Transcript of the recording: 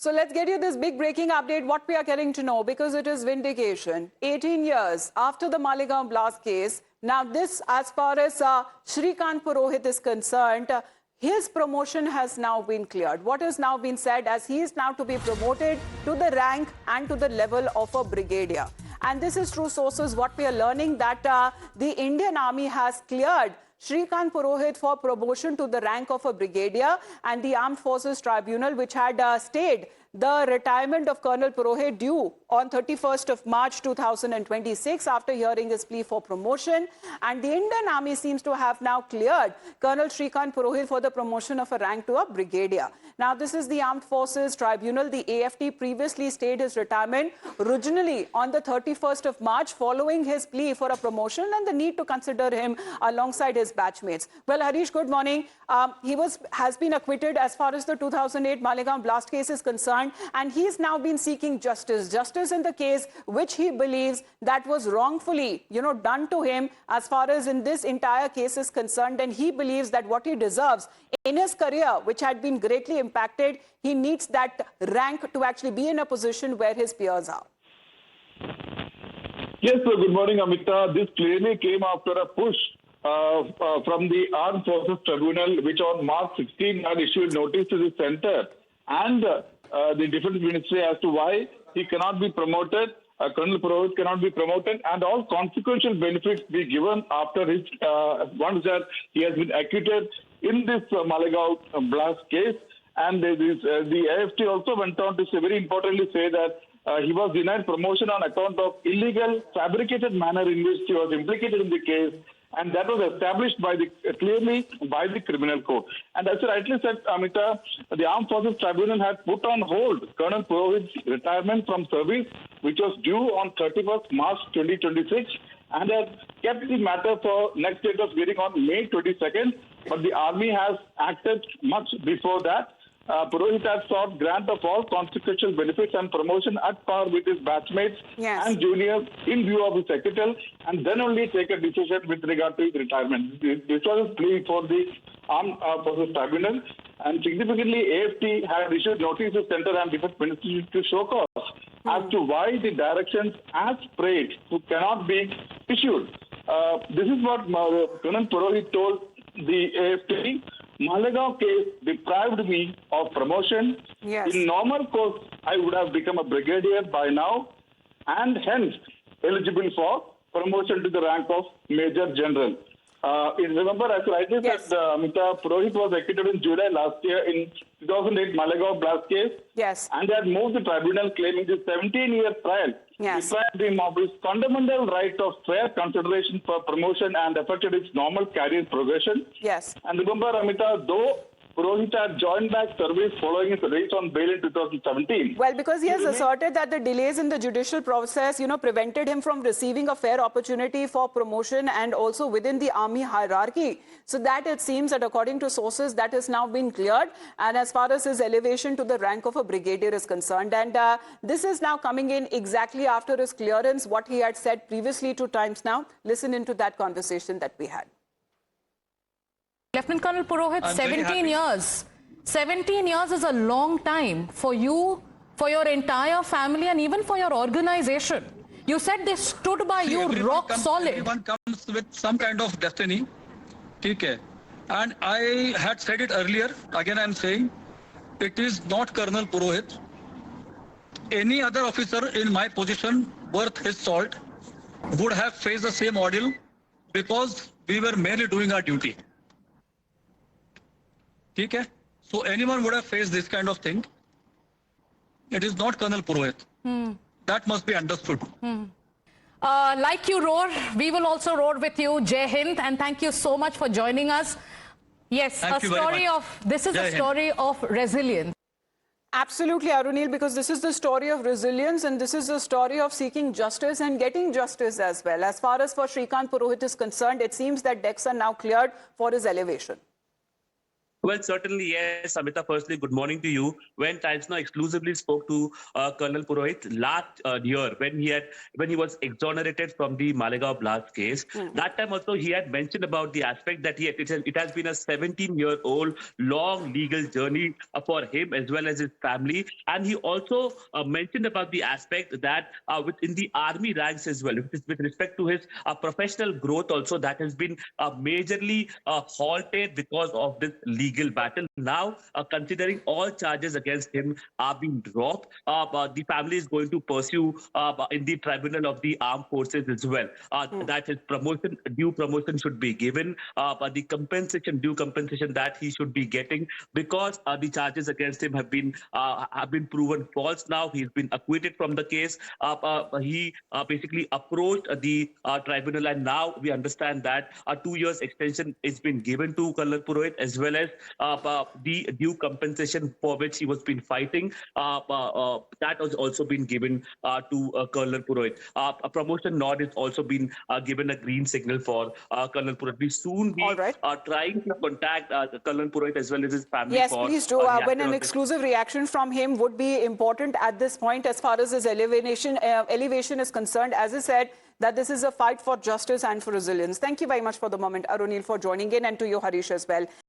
So let's get you this big breaking update, what we are getting to know, because it is vindication. 18 years after the Malegaon blast case, now this, as far as Shrikant Purohit is concerned, his promotion has now been cleared. What has now been said as he is now to be promoted to the rank and to the level of a brigadier. And this is through sources what we are learning, that the Indian Army has cleared Shrikant Purohit for promotion to the rank of a brigadier, and the Armed Forces Tribunal, which had stayed the retirement of Colonel Purohit due on 31st of March 2026 after hearing his plea for promotion. And the Indian Army seems to have now cleared Colonel Shrikant Purohit for the promotion of a rank to a brigadier. Now, this is the Armed Forces Tribunal. The AFT previously stayed his retirement originally on the 31st of March following his plea for a promotion and the need to consider him alongside his batchmates. Well, Harish, good morning. He has been acquitted as far as the 2008 Malegaon blast case is concerned, and he's now been seeking justice in the case which he believes that was wrongfully, done to him as far as in this entire case is concerned. And he believes that what he deserves in his career, which had been greatly impacted, he needs that rank to actually be in a position where his peers are. Yes, sir. Good morning, Amita. This clearly came after a push from the Armed Forces Tribunal, which on March 16 had issued notice to the center and the Defense Ministry as to why he cannot be promoted, Colonel Purohit cannot be promoted, and all consequential benefits be given after his once that he has been acquitted in this Malegaon blast case. And the AFT also went on to say, very importantly say that he was denied promotion on account of illegal, fabricated manner in which he was implicated in the case, and that was established clearly by the criminal code. And as you rightly said, Amita, the Armed Forces Tribunal had put on hold Colonel Purohit's retirement from service, which was due on 31st March 2026, and had kept the matter for next date of hearing on May 22nd. But the Army has acted much before that. Purohit has sought grant of all consequential benefits and promotion at par with his batchmates and juniors in view of his acquittal, and then only take a decision with regard to his retirement. This was a plea for the Armed Forces Tribunal, and significantly AFT had issued notice to Center and Defense Ministry to show cause as to why the directions as prayed cannot be issued. This is what Colonel Purohit told the AFT. Malegaon case deprived me of promotion. In normal course, I would have become a brigadier by now and hence eligible for promotion to the rank of Major General. Remember, as I said, Amita, Purohit was acquitted in July last year in 2008 Malegaon blast case. And they had moved the tribunal claiming the 17-year trial deprived him of his fundamental right of fair consideration for promotion and affected his normal career progression. And remember, Amita, though Purohit had joined back service following his release on bail in 2017. Well, because he has asserted that the delays in the judicial process, prevented him from receiving a fair opportunity for promotion and also within the army hierarchy. So that it seems that according to sources that has now been cleared, and as far as his elevation to the rank of a brigadier is concerned. And this is now coming in exactly after his clearance, what he had said previously 2 times now. Listen into that conversation that we had. Lieutenant Colonel Purohit, 17 years. 17 years is a long time for you, for your entire family, and even for your organization. You said they stood by you rock solid. Everyone comes with some kind of destiny. Okay. And I had said it earlier, again I am saying, it is not Colonel Purohit. Any other officer in my position worth his salt would have faced the same ordeal because we were merely doing our duty. Okay? So anyone would have faced this kind of thing. It is not Colonel Purohit. That must be understood. Like you roar, we will also roar with you. Jai Hind, and thank you so much for joining us. Yes, this is a story of resilience. Absolutely, Arunil, because this is the story of resilience and this is the story of seeking justice and getting justice as well. As far as for Shrikant Purohit is concerned, it seems that decks are now cleared for his elevation. Well, certainly, yes, Amita. Firstly, good morning to you. When Times Now exclusively spoke to Colonel Purohit last year, when he was exonerated from the Malegaon blast case, that time also he had mentioned about the aspect that it has been a 17-year-old long legal journey for him as well as his family, and he also mentioned about the aspect that within the army ranks as well, with respect to his professional growth, also that has been majorly halted because of this legal battle. Now, considering all charges against him are being dropped, the family is going to pursue in the tribunal of the armed forces as well. That his due promotion should be given, but the due compensation that he should be getting, because the charges against him have been proven false. Now he's been acquitted from the case. He basically approached the tribunal, and now we understand that a 2 years extension is been given to Colonel Purohit, as well as the due compensation for which he was been fighting. That has also been given to Colonel Purohit. A promotion nod is also been given a green signal for Colonel Purohit. We soon be trying to contact Colonel Purohit as well as his family. Yes, please do. When an exclusive reaction from him would be important at this point as far as his elevation is concerned. As I said, that this is a fight for justice and for resilience. Thank you very much for the moment, Arunil, for joining in, and to you, Harish, as well.